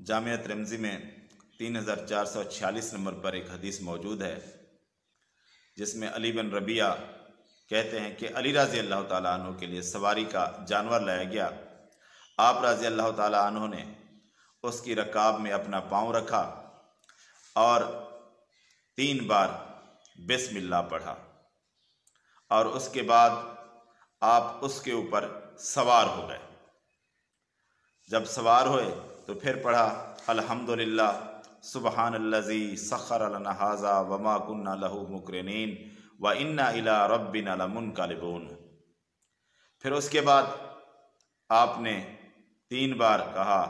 Jamia Tirmidhi में 3446 number पर एक हदीस मौजूद है जिसमें अली बिन रबिया कहते हैं कि अली रज़ी अल्लाह ताला अन्हु के लिए सवारी का जानवर लाया गया। आप रज़ी अल्लाह ताला अन्हु ने उसकी रकाब में अपना पाँव रखा और 3 बार बिस्मिल्लाह पढ़ा और उसके बाद आप उसके ऊपर सवार हो गए। जब सवार हुए तो फिर पढ़ा अल्हम्दुलिल्लाह सुबहानल्लज़ी सख्खर लना हाज़ा वमा कुन्ना लहू मुक़रिनीन व इन्ना इला रब्बिना लमुनक़लिबून। फिर उसके बाद आपने 3 बार कहा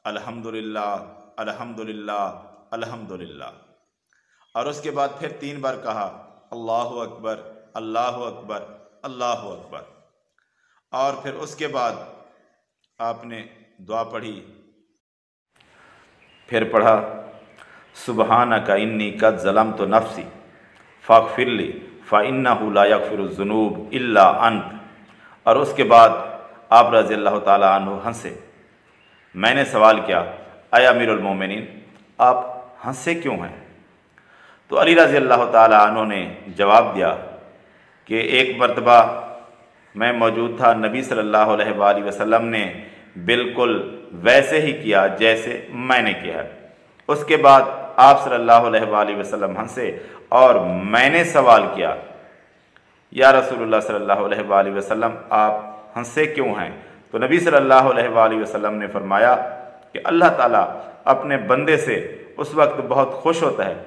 अल्हम्दुलिल्लाह अल्हम्दुलिल्लाह अल्हम्दुलिल्लाह और उसके बाद फिर 3 बार कहा अल्लाहु अकबर अल्लाहु अकबर अल्लाहु अकबर और फिर उसके बाद आपने दुआ पढ़ी। फिर पढ़ा सुबहानका इन्नी कद ज़लमतु नफ्सी फ़ग़फ़िरली फ़इन्नहु ला यग़फ़िरुज़्ज़ुनूब इल्ला अंत और उसके बाद आप रज़ी अल्लाह ताला अन्हु हंसे। मैंने सवाल किया अया अमीरुल मोमिनीन आप हंसे क्यों हैं? तो अली रज़ी अल्लाह ताला अन्हु ने जवाब दिया कि एक मरतबा मैं मौजूद था, नबी सल्लल्लाहु अलैहि वसल्लम ने बिल्कुल वैसे ही किया जैसे मैंने किया। उसके बाद आप सल्लल्लाहु अलैहि वसल्लम हंसे और मैंने सवाल किया या रसूलुल्लाह सल्लल्लाहु अलैहि वसल्लम आप हंसे क्यों हैं? तो नबी सल्लल्लाहु अलैहि वसल्लम ने फरमाया कि अल्लाह ताला अपने बंदे से उस वक्त बहुत खुश होता है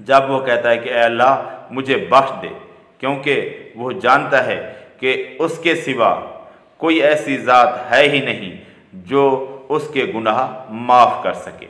जब वो कहता है कि ऐ अल्लाह मुझे बख्श दे, क्योंकि वो जानता है कि उसके सिवा कोई ऐसी ज़ात है ही नहीं जो उसके गुनाह माफ़ कर सके।